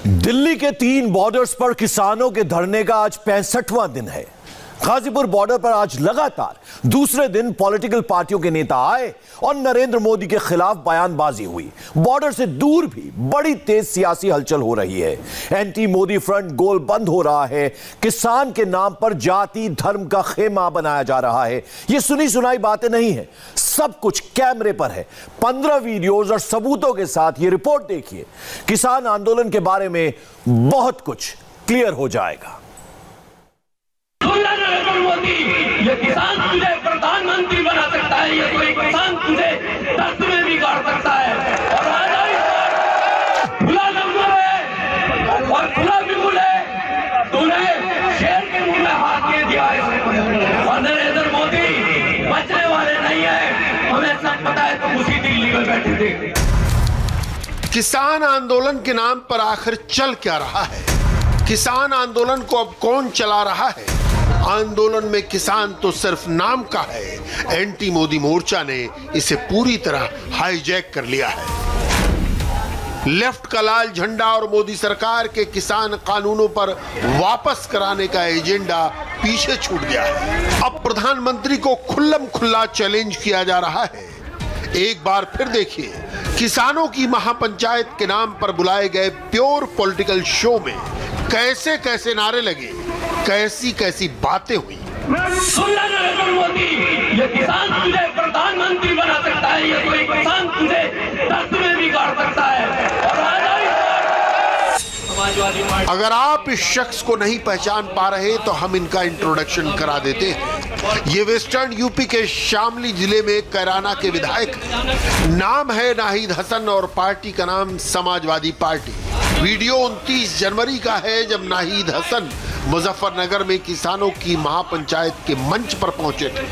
दिल्ली के 3 बॉर्डर्स पर किसानों के धरने का आज 65वां दिन है। गाजीपुर बॉर्डर पर आज लगातार दूसरे दिन पॉलिटिकल पार्टियों के नेता आए और नरेंद्र मोदी के खिलाफ बयानबाजी हुई। बॉर्डर से दूर भी बड़ी तेज सियासी हलचल हो रही है। एंटी मोदी फ्रंट गोल बंद हो रहा है। किसान के नाम पर जाति धर्म का खेमा बनाया जा रहा है। यह सुनी सुनाई बातें नहीं है, सब कुछ कैमरे पर है। 15 वीडियोज और सबूतों के साथ यह रिपोर्ट देखिए। किसान आंदोलन के बारे में बहुत कुछ क्लियर हो जाएगा। ये किसान तुझे प्रधानमंत्री बना सकता है, ये कोई किसान तुझे दर्द में भी गाड़ सकता है। और खुला लफ्ज़ है और खुला भी बोले, तूने शेर के मुंह में हाथ दे दिया है। और नरेंद्र मोदी बचने वाले नहीं है, हमें सब पता है। तो उसी दिल्ली में बैठे थे। किसान आंदोलन के नाम पर आखिर चल क्या रहा है? किसान आंदोलन को अब कौन चला रहा है? आंदोलन में किसान तो सिर्फ नाम का है। एंटी मोदी मोर्चा ने इसे पूरी तरह हाईजैक कर लिया है। लेफ्ट का लाल झंडा और मोदी सरकार के किसान कानूनों पर वापस कराने का एजेंडा पीछे छूट गया है। अब प्रधानमंत्री को खुल्लम खुल्ला चैलेंज किया जा रहा है। एक बार फिर देखिए, किसानों की महापंचायत के नाम पर बुलाए गए प्योर पॉलिटिकल शो में कैसे कैसे नारे लगे, कैसी कैसी बातें हुई। सुन ले नरेंद्र मोदी, ये किसान तुझे प्रधानमंत्री बना सकता है, ये कोई किसान तुझे दर्द में भी गाड़ सकता है। और अगर आप इस शख्स को नहीं पहचान पा रहे तो हम इनका इंट्रोडक्शन करा देते हैं। ये वेस्टर्न यूपी के शामली जिले में कैराना के विधायक हैं। नाम है नाहिद हसन और पार्टी का नाम समाजवादी पार्टी। वीडियो 29 जनवरी का है जब नाहिद हसन मुजफ्फरनगर में किसानों की महापंचायत के मंच पर पहुंचे थे।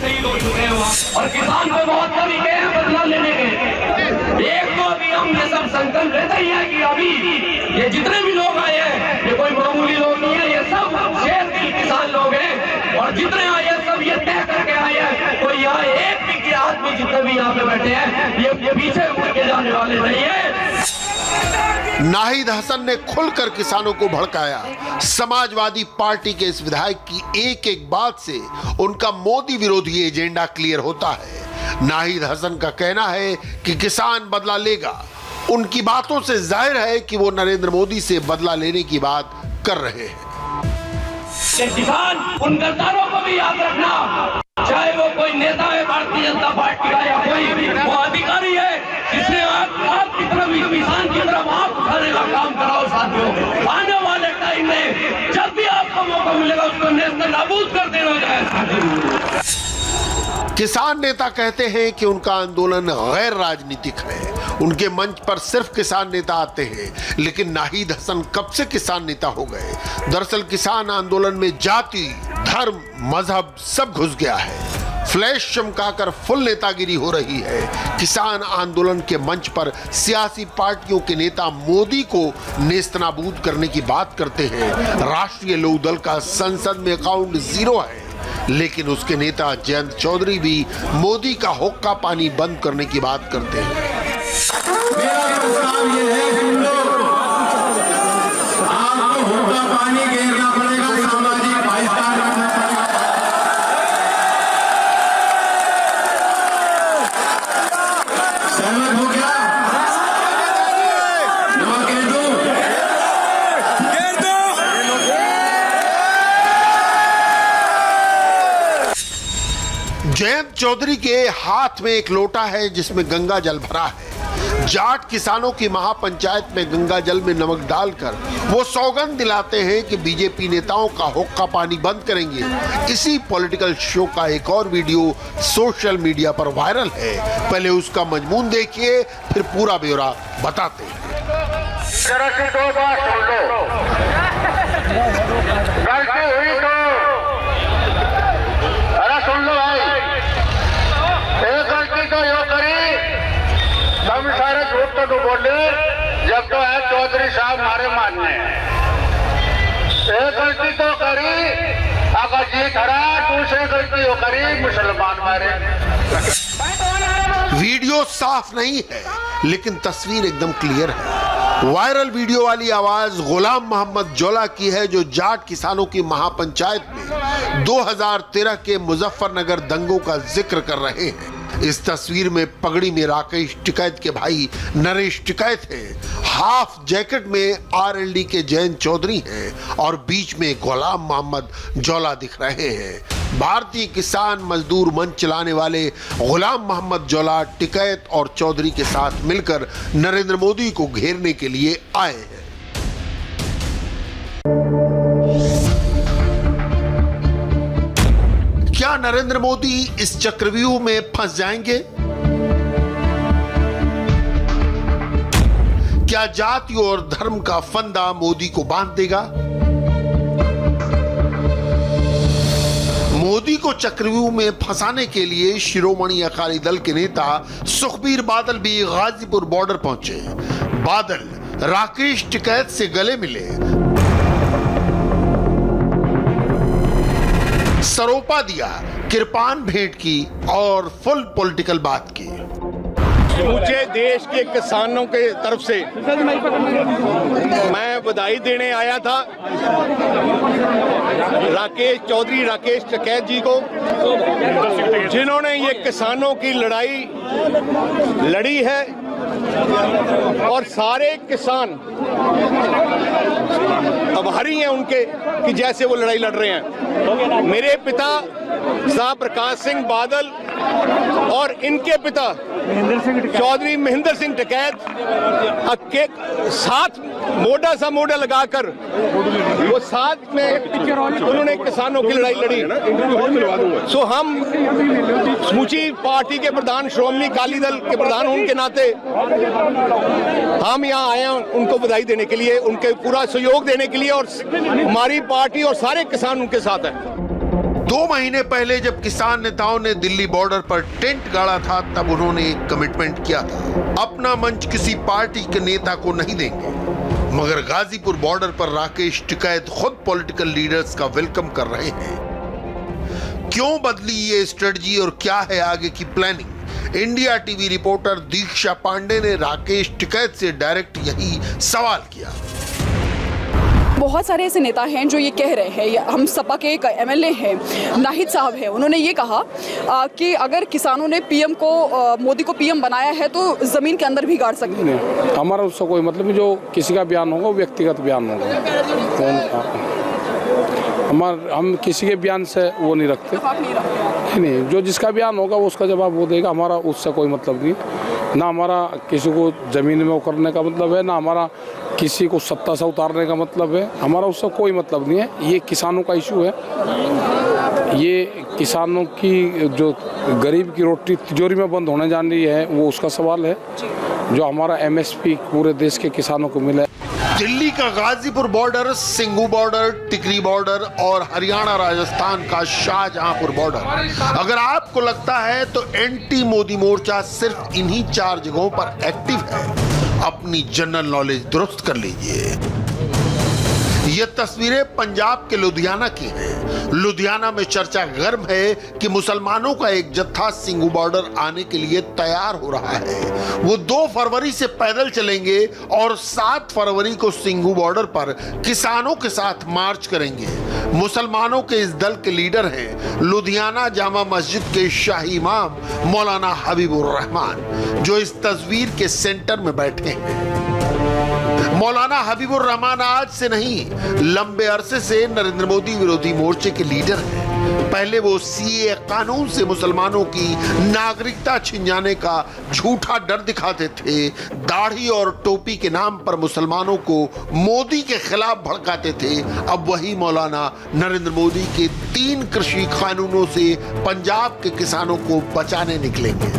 और किसान को बहुत तरीके हैं बदला लेने के। एक तो अभी हमने सब संकल्प लेते ही है कि अभी ये जितने भी लोग आए हैं, ये कोई मामूली लोग नहीं है, ये सब शेर दिल किसान लोग हैं। और जितने आए हैं सब ये तय करके आए हैं, कोई यहाँ एक भी आदमी जितने भी यहाँ पे बैठे हैं ये पीछे मुड़ के जाने वाले नहीं है। नाहिद हसन ने खुलकर किसानों को भड़काया। समाजवादी पार्टी के इस विधायक की एक एक बात से उनका मोदी विरोधी एजेंडा क्लियर होता है। नाहिद हसन का कहना है कि किसान बदला लेगा। उनकी बातों से जाहिर है कि वो नरेंद्र मोदी से बदला लेने की बात कर रहे हैं। किसान उन गद्दारों को भी याद रखना, चाहे वो कोई नेता है भारतीय जनता पार्टी का या कोई वो अधिकारी है जिसने आपकी तरफ किसान की तरफ आप उठाने का काम कराओ। साथियों, आने वाले टाइम में जब भी आपको मौका मिलेगा उसको नेस्त नाबूद कर देना जाए। किसान नेता कहते हैं कि उनका आंदोलन गैर राजनीतिक है। उनके मंच पर सिर्फ किसान नेता आते हैं, लेकिन नाहिद हसन कब से किसान नेता हो गए? दरअसल किसान आंदोलन में जाति, धर्म, मजहब सब घुस गया है। फ्लैश चमकाकर फुल नेतागिरी हो रही है। किसान आंदोलन के मंच पर सियासी पार्टियों के नेता मोदी को नेस्तनाबूद करने की बात करते हैं। राष्ट्रीय लोक दल का संसद में अकाउंट 0 है, लेकिन उसके नेता जयंत चौधरी भी मोदी का हुक्का पानी बंद करने की बात करते हैं। मेरा प्रस्ताव ये है, सुन लो, आपको हुक्का पानी घेरना पड़ेगा, सामाजिक भाईचारा रखना पड़ेगा। सहमत हो क्या? जयंत चौधरी के हाथ में एक लोटा है जिसमें गंगा जल भरा है। जाट किसानों की महापंचायत में गंगा जल में नमक डालकर वो सौगंध दिलाते हैं कि बीजेपी नेताओं का हुक्का पानी बंद करेंगे। इसी पॉलिटिकल शो का एक और वीडियो सोशल मीडिया पर वायरल है। पहले उसका मजमून देखिए, फिर पूरा ब्यौरा बताते हैं। जरा सी 2 बात सुन लो, गलती हुई तो अरे सुन लो भाई, एक गलती तो यो करी, हम सारे झूठ तो बोले जब तो है चौधरी साहब मारे मानने। एक गलती तो करी अगर जीत हरा, दूसरी गलती हो करी मुसलमान मारे। वीडियो साफ नहीं है, लेकिन तस्वीर एकदम क्लियर है। वायरल वीडियो वाली आवाज गुलाम मोहम्मद जोला की है, जो जाट किसानों की महापंचायत में 2013 के मुजफ्फरनगर दंगों का जिक्र कर रहे हैं। इस तस्वीर में पगड़ी में राकेश टिकैत के भाई नरेश टिकैत हैं, हाफ जैकेट में आरएलडी के जयंत चौधरी हैं और बीच में गुलाम मोहम्मद जोला दिख रहे हैं। भारतीय किसान मजदूर मंच चलाने वाले गुलाम मोहम्मद जोला टिकैत और चौधरी के साथ मिलकर नरेंद्र मोदी को घेरने के लिए आए हैं। क्या नरेंद्र मोदी इस चक्रव्यूह में फंस जाएंगे? क्या जाति और धर्म का फंदा मोदी को बांध देगा? मोदी को चक्रव्यूह में फंसाने के लिए शिरोमणि अकाली दल के नेता सुखबीर बादल भी गाजीपुर बॉर्डर पहुंचे। बादल राकेश टिकैत से गले मिले, सरोपा दिया, किरपान भेंट की और फुल पॉलिटिकल बात की। मुझे देश के किसानों के तरफ से मैं बधाई देने आया था राकेश चौधरी, राकेश टिकैत जी को, जिन्होंने ये किसानों की लड़ाई लड़ी है और सारे किसान आभारी हैं उनके कि जैसे वो लड़ाई लड़ रहे हैं। मेरे पिता साहब प्रकाश सिंह बादल और इनके पिता चौधरी महेंद्र सिंह टिकैत के साथ मोटा सा मोटा लगाकर वो साथ में उन्होंने किसानों की लड़ाई लड़ी। सो हम समूची पार्टी के प्रधान, श्रोमणी अकाली दल के प्रधान होने के नाते हम यहाँ आए हैं उनको बधाई देने के लिए, उनके पूरा सहयोग देने के लिए, और हमारी पार्टी और सारे किसान उनके साथ हैं। 2 महीने पहले जब किसान नेताओं ने दिल्ली बॉर्डर पर टेंट गाड़ा था, तब उन्होंने एक कमिटमेंट किया था, अपना मंच किसी पार्टी के नेता को नहीं देंगे। मगर गाजीपुर बॉर्डर पर राकेश टिकैत खुद पॉलिटिकल लीडर्स का वेलकम कर रहे हैं। क्यों बदली ये स्ट्रेटजी और क्या है आगे की प्लानिंग? इंडिया टीवी रिपोर्टर दीक्षा पांडे ने राकेश टिकैत से डायरेक्ट यही सवाल किया। बहुत सारे ऐसे नेता हैं जो ये कह रहे हैं, हम सपा के एक एमएलए हैं नाहिद साहब हैं, उन्होंने ये कहा कि अगर किसानों ने पीएम को, मोदी को पीएम बनाया है तो जमीन के अंदर भी गाड़ सकते हैं। हमारा उससे कोई मतलब नहीं, जो किसी का बयान होगा वो व्यक्तिगत बयान होगा। हम किसी के बयान से वो नहीं रखते, नहीं, जो जिसका बयान होगा वो उसका जवाब वो देगा। हमारा उससे कोई मतलब नहीं, ना हमारा किसी को जमीन में उकरने का मतलब है, ना हमारा किसी को सत्ता से उतारने का मतलब है। हमारा उससे कोई मतलब नहीं है। ये किसानों का इशू है, ये किसानों की जो गरीब की रोटी तिजोरी में बंद होने जानी है वो उसका सवाल है, जो हमारा एमएसपी पूरे देश के किसानों को मिला है। दिल्ली का गाजीपुर बॉर्डर, सिंगू बॉर्डर, टिकरी बॉर्डर और हरियाणा राजस्थान का शाहजहांपुर बॉर्डर। अगर आपको लगता है तो एंटी मोदी मोर्चा सिर्फ इन्हीं 4 जगहों पर एक्टिव है, अपनी जनरल नॉलेज दुरुस्त कर लीजिए। ये तस्वीरें पंजाब के लुधियाना की हैं। लुधियाना में चर्चा गर्म है कि मुसलमानों का एक जत्था सिंगू बॉर्डर आने के लिए तैयार हो रहा है। वो 2 फरवरी से पैदल चलेंगे और 7 फरवरी को सिंगू बॉर्डर पर किसानों के साथ मार्च करेंगे। मुसलमानों के इस दल के लीडर हैं लुधियाना जामा मस्जिद के शाही इमाम मौलाना हबीबुर रहमान, जो इस तस्वीर के सेंटर में बैठे हैं। मौलाना हबीबुर रहमान आज से नहीं, लंबे अरसे से नरेंद्र मोदी विरोधी मोर्चे के लीडर हैं। पहले वो सीए कानून से मुसलमानों की नागरिकता छिन जाने का झूठा डर दिखाते थे, दाढ़ी और टोपी के नाम पर मुसलमानों को मोदी के खिलाफ भड़काते थे। अब वही मौलाना नरेंद्र मोदी के 3 कृषि कानूनों से पंजाब के किसानों को बचाने निकलेंगे।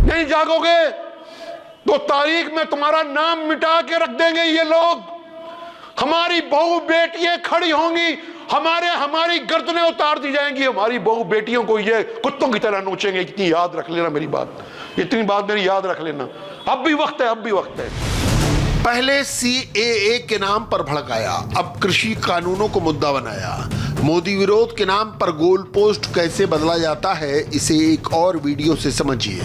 नहीं जागोगे तो तारीख में तुम्हारा नाम मिटा के रख देंगे ये लोग। हमारी बहू बेटियां खड़ी होंगी, हमारी गर्दनें उतार दी जाएंगी। हमारी बहू बेटियों को ये कुत्तों की तरह नोचेंगे। इतनी याद रख लेना मेरी बात, इतनी बात मेरी याद रख लेना। अब भी वक्त है, अब भी वक्त है। पहले CAA के नाम पर भड़काया, अब कृषि कानूनों को मुद्दा बनाया। मोदी विरोध के नाम पर गोल पोस्ट कैसे बदला जाता है, इसे एक और वीडियो से समझिए।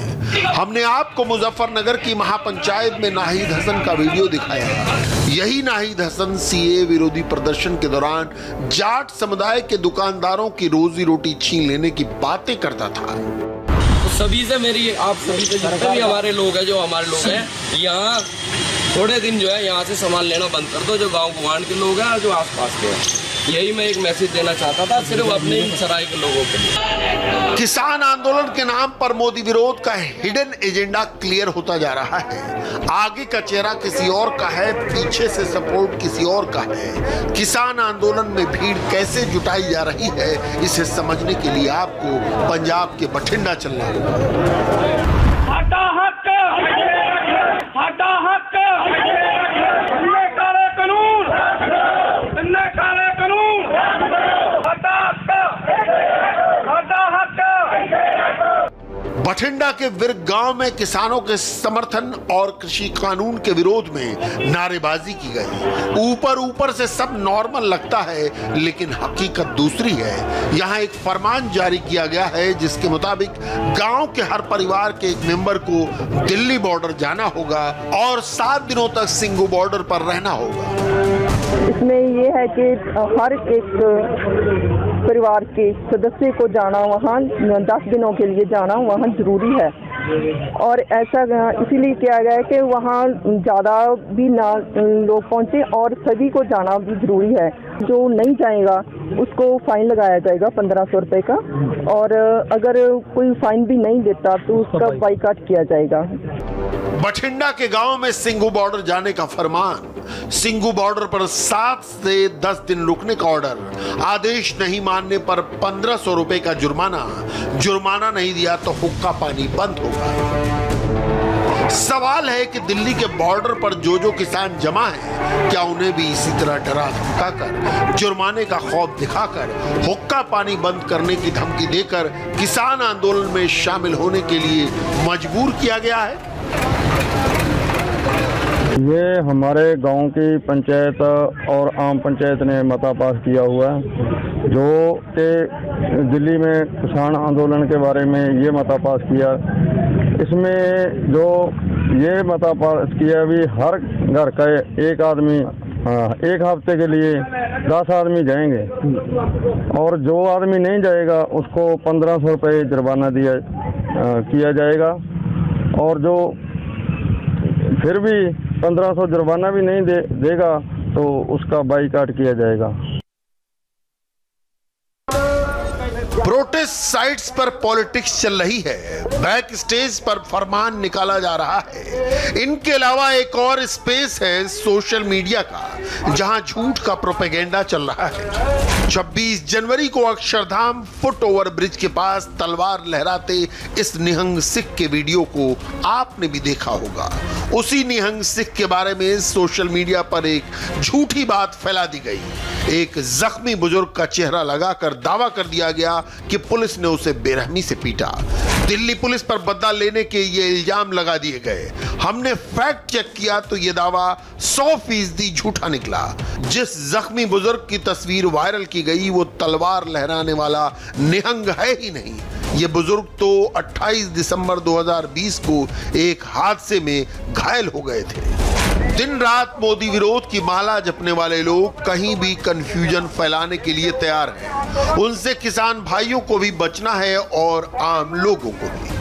हमने आपको मुजफ्फरनगर की महापंचायत में नाहिद हसन का वीडियो दिखाया। यही नाहिद हसन CAA विरोधी प्रदर्शन के दौरान जाट समुदाय के दुकानदारों की रोजी रोटी छीन लेने की बातें करता था। सभी से मेरी, आप सभी से, जितने भी हमारे लोग हैं, जो हमारे लोग हैं, यहाँ थोड़े दिन जो है यहाँ से सामान लेना बंद कर दो, जो गांव गुआंढ के लोग हैं, जो आसपास के हैं। यही मैं एक मैसेज देना चाहता था, सिर्फ अपने ही सराय के लोगों के लिए। किसान आंदोलन के नाम पर मोदी विरोध का हिडन एजेंडा क्लियर होता जा रहा है। आगे का चेहरा किसी और का है, पीछे से सपोर्ट किसी और का है। किसान आंदोलन में भीड़ कैसे जुटाई जा रही है, इसे समझने के लिए आपको पंजाब के बठिंडा चलना होगा। बठिंडा के विर्ग गांव में किसानों के समर्थन और कृषि कानून के विरोध में नारेबाजी की गई। ऊपर ऊपर से सब नॉर्मल लगता है, लेकिन हकीकत दूसरी है। यहां एक फरमान जारी किया गया है जिसके मुताबिक गांव के हर परिवार के एक मेंबर को दिल्ली बॉर्डर जाना होगा और 7 दिनों तक सिंगू बॉर्डर पर रहना होगा। इसमें ये है कि हर एक परिवार के सदस्य को जाना, वहाँ 10 दिनों के लिए जाना वहाँ जरूरी है। और ऐसा इसीलिए किया गया है कि वहाँ ज़्यादा भी ना लोग पहुँचे और सभी को जाना भी जरूरी है। जो नहीं जाएगा उसको फाइन लगाया जाएगा 1500 रुपये का, और अगर कोई फाइन भी नहीं देता तो उसका बाइकाट किया जाएगा। बठिंडा के गांव में सिंगू बॉर्डर जाने का फरमान, सिंगू बॉर्डर पर 7 से 10 दिन रुकने का ऑर्डर, आदेश नहीं मानने पर 1500 रुपए का जुर्माना नहीं दिया तो हुक्का पानी बंद होगा। सवाल है कि दिल्ली के बॉर्डर पर जो किसान जमा हैं, क्या उन्हें भी इसी तरह डरा धमकाकर, जुर्माने का खौफ दिखाकर, हुक्का पानी बंद करने की धमकी देकर किसान आंदोलन में शामिल होने के लिए मजबूर किया गया है? ये हमारे गांव की पंचायत और आम पंचायत ने मता पास किया हुआ है, जो कि दिल्ली में किसान आंदोलन के बारे में ये मता पास किया। इसमें जो ये मता पास किया भी, हर घर का एक आदमी एक हफ्ते के लिए 10 आदमी जाएंगे, और जो आदमी नहीं जाएगा उसको 1500 रुपये जुर्माना किया जाएगा, और जो फिर भी 1500 जुर्माना भी नहीं देगा तो उसका बाइकाट किया जाएगा। प्रोटेस्ट साइट्स पर पॉलिटिक्स चल रही है, बैक स्टेज पर फरमान निकाला जा रहा है। इनके अलावा एक और स्पेस है सोशल मीडिया का, जहां झूठ का प्रोपेगेंडा चल रहा है। 26 जनवरी को अक्षरधाम फुट ओवर ब्रिज के पास तलवार लहराते इस निहंग सिख के वीडियो को आपने भी देखा होगा। उसी निहंग सिख के बारे में सोशल मीडिया पर एक झूठी बात फैला दी गई। एक जख्मी बुजुर्ग का चेहरा लगाकर दावा कर दिया गया कि पुलिस ने उसे बेरहमी से पीटा। दिल्ली पुलिस पर बदला लेने के ये इल्जाम लगा दिए गए। हमने फैक्ट चेक किया तो ये दावा 100% झूठा निकला। जिस जख्मी बुजुर्ग की तस्वीर वायरल की गई वो तलवार लहराने वाला निहंग है ही नहीं। ये बुजुर्ग तो 28 दिसंबर 2020 को एक हादसे में घायल हो गए थे। दिन रात मोदी विरोध की माला जपने वाले लोग कहीं भी कंफ्यूजन फैलाने के लिए तैयार हैं। उनसे किसान भाइयों को भी बचना है और आम लोगों को भी।